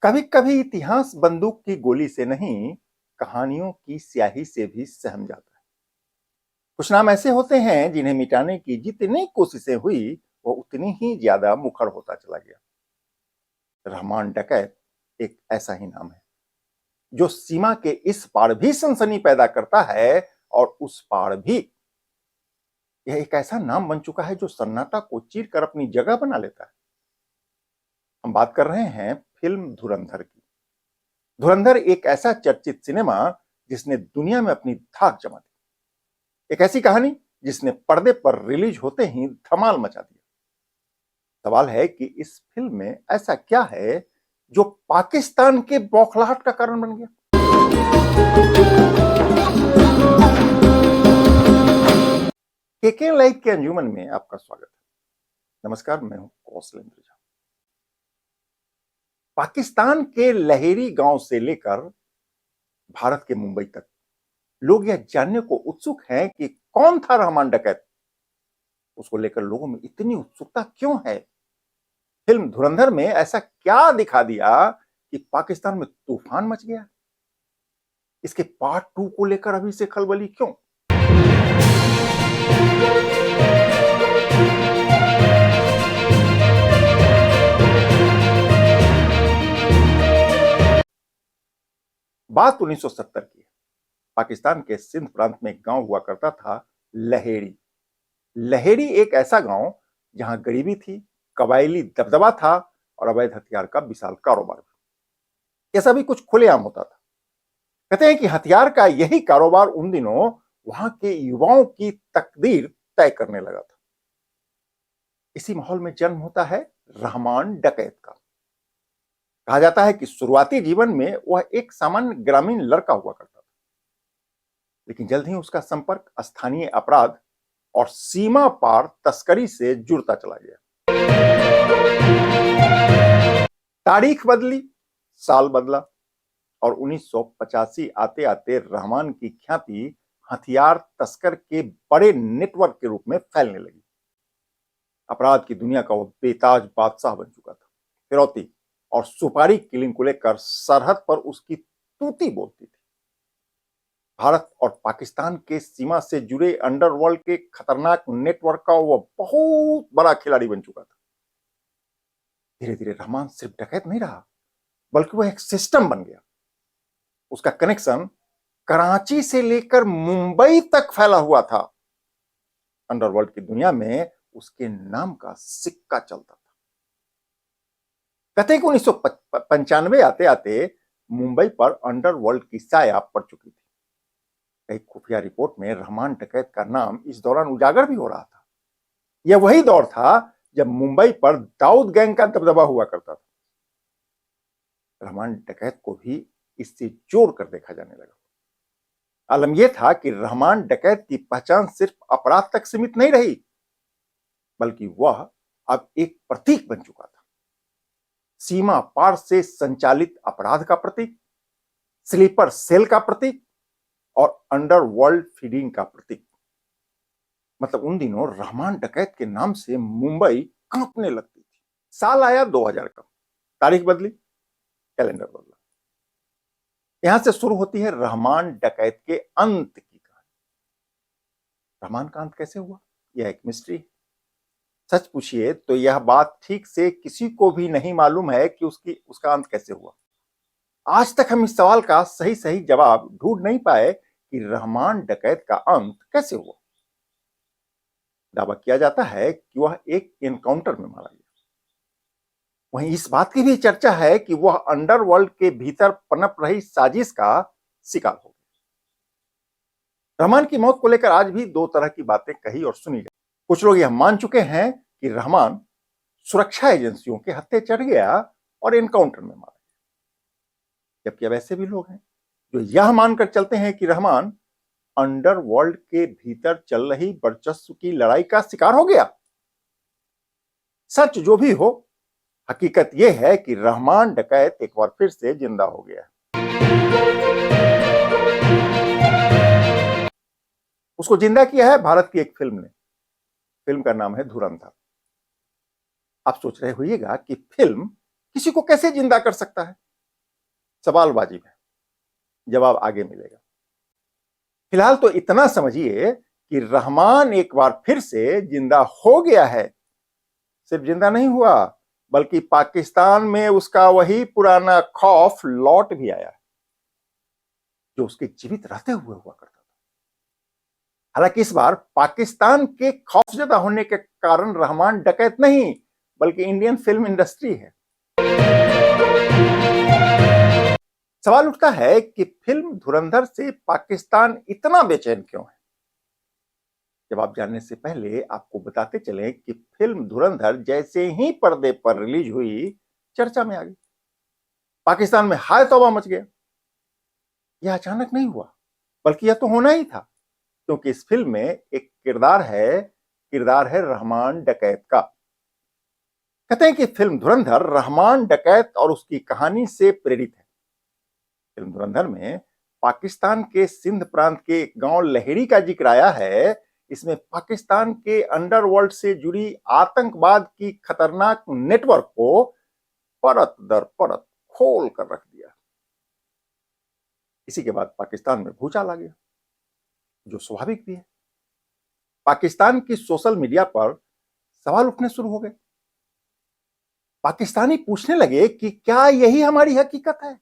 कभी कभी इतिहास बंदूक की गोली से नहीं, कहानियों की स्याही से भी सहम जाता है। कुछ नाम ऐसे होते हैं जिन्हें मिटाने की जितनी कोशिशें हुई, वो उतनी ही ज्यादा मुखर होता चला गया। रहमान डकैत एक ऐसा ही नाम है जो सीमा के इस पार भी सनसनी पैदा करता है, और उस पार भी। यह एक ऐसा नाम बन चुका है जो सन्नाटा को चीर कर अपनी जगह बना लेता है। हम बात कर रहे हैं फिल्म धुरंधर की। धुरंधर एक ऐसा चर्चित सिनेमा जिसने दुनिया में अपनी धाक जमा दी। एक ऐसी कहानी जिसने पर्दे पर रिलीज होते ही धमाल मचा दिया। सवाल है कि इस फिल्म में ऐसा क्या है जो पाकिस्तान के बौखलाहट का कारण बन गया। केके लाइव के अंजुमन में आपका स्वागत है। नमस्कार, मैं हूं कौशलेंद्र झा। पाकिस्तान के लहेरी गांव से लेकर भारत के मुंबई तक लोग यह जानने को उत्सुक हैं कि कौन था रहमान डकैत। उसको लेकर लोगों में इतनी उत्सुकता क्यों है? फिल्म धुरंधर में ऐसा क्या दिखा दिया कि पाकिस्तान में तूफान मच गया? इसके पार्ट 2 को लेकर अभी से खलबली क्यों? बात 1970 की है। पाकिस्तान के सिंध प्रांत में एक गांव हुआ करता था, लहेरी। लहेरी एक ऐसा गांव जहां गरीबी थी, कबायली दबदबा था और अवैध हथियार का विशाल कारोबार भी। यह सभी कुछ खुलेआम होता था। कहते हैं कि हथियार का यही कारोबार उन दिनों वहां के युवाओं की तकदीर तय करने लगा था। इसी माहौल में जन्म होता है रहमान डकैत का। कहा जाता है कि शुरुआती जीवन में वह एक सामान्य ग्रामीण लड़का हुआ करता था, लेकिन जल्द ही उसका संपर्क स्थानीय अपराध और सीमा पार तस्करी से जुड़ता चला गया। तारीख बदली, साल बदला और 1985 आते आते रहमान की ख्याति हथियार तस्कर के बड़े नेटवर्क के रूप में फैलने लगी। अपराध की दुनिया का वो बेताज बादशाह बन चुका था। फिरौती और सुपारी किलिंग को लेकर सरहद पर उसकी तूती बोलती थी। भारत और पाकिस्तान के सीमा से जुड़े अंडरवर्ल्ड के खतरनाक नेटवर्क का वह बहुत बड़ा खिलाड़ी बन चुका था। धीरे धीरे रहमान सिर्फ डकैत नहीं रहा, बल्कि वह एक सिस्टम बन गया। उसका कनेक्शन कराची से लेकर मुंबई तक फैला हुआ था। अंडरवर्ल्ड की दुनिया में उसके नाम का सिक्का चलता था। कहते हैं कि 1995 आते आते मुंबई पर अंडरवर्ल्ड की साया पड़ चुकी थी। एक खुफिया रिपोर्ट में रहमान डकैत का नाम इस दौरान उजागर भी हो रहा था। यह वही दौर था जब मुंबई पर दाऊद गैंग का दबदबा हुआ करता था। रहमान डकैत को भी इससे जोड़कर देखा जाने लगा। आलम यह था कि रहमान डकैत की पहचान सिर्फ अपराध तक सीमित नहीं रही, बल्कि वह अब एक प्रतीक बन चुका था। सीमा पार से संचालित अपराध का प्रतीक, स्लीपर सेल का प्रतीक और अंडरवर्ल्ड फीडिंग का प्रतीक। मतलब उन दिनों रहमान डकैत के नाम से मुंबई कांपने लगती थी। साल आया 2000 का, तारीख बदली, कैलेंडर बदला। यहां से शुरू होती है रहमान डकैत के अंत की कहानी। रहमान का अंत कैसे हुआ, यह एक मिस्ट्री है। सच पूछिए तो यह बात ठीक से किसी को भी नहीं मालूम है कि उसका अंत कैसे हुआ। आज तक हम इस सवाल का सही सही जवाब ढूंढ नहीं पाए कि रहमान डकैत का अंत कैसे हुआ। दावा किया जाता है कि वह एक एनकाउंटर में मारा गया। वहीं इस बात की भी चर्चा है कि वह अंडरवर्ल्ड के भीतर पनप रही साजिश का शिकार हो गया। रहमान की मौत को लेकर आज भी दो तरह की बातें कही और सुनी गई। कुछ लोग यह मान चुके हैं कि रहमान सुरक्षा एजेंसियों के हत्थे चढ़ गया और एनकाउंटर में मारा गया, जबकि अब ऐसे भी लोग हैं जो यह मानकर चलते हैं कि रहमान अंडरवर्ल्ड के भीतर चल रही वर्चस्व की लड़ाई का शिकार हो गया। सच जो भी हो, हकीकत यह है कि रहमान डकैत एक बार फिर से जिंदा हो गया। उसको जिंदा किया है भारत की एक फिल्म ने। फिल्म का नाम है धुरंधर। आप सोच रहे होइएगा कि फिल्म किसी को कैसे जिंदा कर सकता है। सवाल वाजिब है, जवाब आगे मिलेगा। फिलहाल तो इतना समझिए कि रहमान एक बार फिर से जिंदा हो गया है। सिर्फ जिंदा नहीं हुआ, बल्कि पाकिस्तान में उसका वही पुराना खौफ लौट भी आया, जो उसके जीवित रहते हुए हुआ करता था। हालांकि इस बार पाकिस्तान के खौफजदा होने के कारण रहमान डकैत नहीं, बल्कि इंडियन फिल्म इंडस्ट्री है। सवाल उठता है कि फिल्म धुरंधर से पाकिस्तान इतना बेचैन क्यों है। जवाब जानने से पहले आपको बताते चलें कि फिल्म धुरंधर जैसे ही पर्दे पर रिलीज हुई, चर्चा में आ गई। पाकिस्तान में हाय तौबा मच गया। यह अचानक नहीं हुआ, बल्कि यह तो होना ही था, क्योंकि इस फिल्म में एक किरदार है रहमान डकैत का। कहते हैं कि फिल्म धुरंधर रहमान डकैत और उसकी कहानी से प्रेरित है। फिल्म धुरंधर में पाकिस्तान के सिंध प्रांत के एक गांव लहेरी का जिक्र आया है। इसमें पाकिस्तान के अंडरवर्ल्ड से जुड़ी आतंकवाद की खतरनाक नेटवर्क को परत दर परत खोल कर रख दिया। इसी के बाद पाकिस्तान में भूचाल आ गया, जो स्वाभाविक भी है। पाकिस्तान की सोशल मीडिया पर सवाल उठने शुरू हो गए। पाकिस्तानी पूछने लगे कि क्या यही हमारी हकीकत है।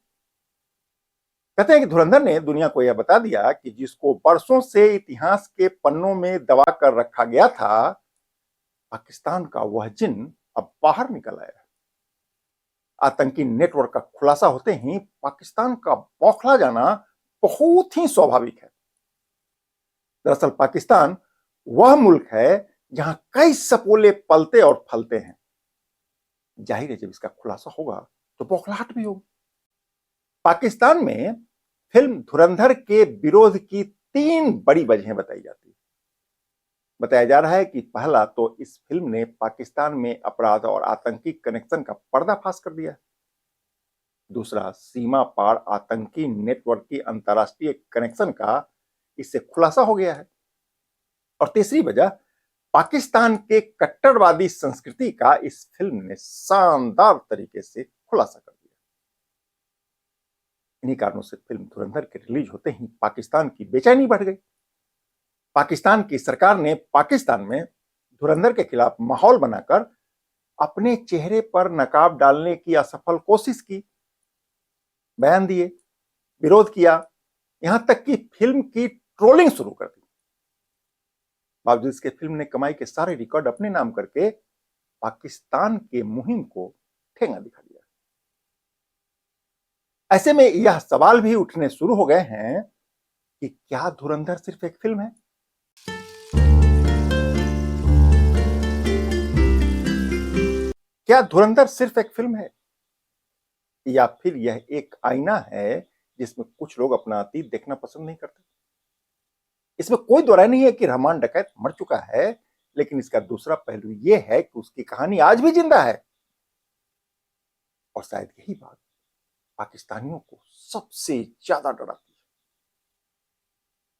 कहते हैं कि धुरंधर ने दुनिया को यह बता दिया कि जिसको बरसों से इतिहास के पन्नों में दबा कर रखा गया था, पाकिस्तान का वह जिन अब बाहर निकल आया। आतंकी नेटवर्क का खुलासा होते ही पाकिस्तान का बौखला जाना बहुत ही स्वाभाविक है। दरअसल पाकिस्तान वह मुल्क है जहां कई सपोले पलते और फलते हैं। जाहिर है, जब इसका खुलासा होगा तो बौखलाहट भी होगी। पाकिस्तान में फिल्म धुरंधर के विरोध की 3 बड़ी वजहें बताई जाती है। बताया जा रहा है कि पहला तो इस फिल्म ने पाकिस्तान में अपराध और आतंकी कनेक्शन का पर्दाफाश कर दिया है। दूसरा, सीमा पार आतंकी नेटवर्क की अंतर्राष्ट्रीय कनेक्शन का इससे खुलासा हो गया है। और तीसरी वजह, पाकिस्तान के कट्टरवादी संस्कृति का इस फिल्म ने शानदार तरीके से खुलासा कर दिया। इन्हीं कारणों से फिल्म धुरंधर के रिलीज होते ही पाकिस्तान की बेचैनी बढ़ गई। पाकिस्तान की सरकार ने पाकिस्तान में धुरंधर के खिलाफ माहौल बनाकर अपने चेहरे पर नकाब डालने की असफल कोशिश की, बयान दिए, विरोध किया, यहां तक कि फिल्म की ट्रोलिंग शुरू कर दी। बावजूद इसके फिल्म ने कमाई के सारे रिकॉर्ड अपने नाम करके पाकिस्तान के मुहिम को ठेंगा दिखा दिया। ऐसे में यह सवाल भी उठने शुरू हो गए हैं कि क्या धुरंधर सिर्फ एक फिल्म है, क्या धुरंधर सिर्फ एक फिल्म है, या फिर यह एक आईना है जिसमें कुछ लोग अपना अतीत देखना पसंद नहीं करते। इसमें कोई दो राय नहीं है कि रहमान डकैत मर चुका है, लेकिन इसका दूसरा पहलू यह है कि उसकी कहानी आज भी जिंदा है। और शायद यही बात पाकिस्तानियों को सबसे ज्यादा डराती है।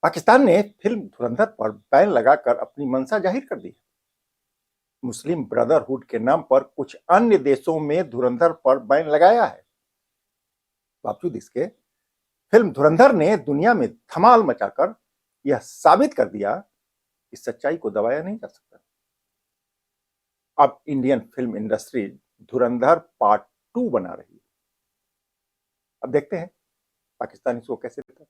पाकिस्तान ने फिल्म धुरंधर पर बैन लगाकर अपनी मंशा जाहिर कर दी है। मुस्लिम ब्रदरहुड के नाम पर कुछ अन्य देशों में धुरंधर पर बैन लगाया है। बावजूद इसके फिल्म धुरंधर ने दुनिया में धमाल मचाकर यह साबित कर दिया कि सच्चाई को दबाया नहीं जा सकता। अब इंडियन फिल्म इंडस्ट्री धुरंधर पार्ट 2 बना रही है। अब देखते हैं पाकिस्तान इसको कैसे लेता है।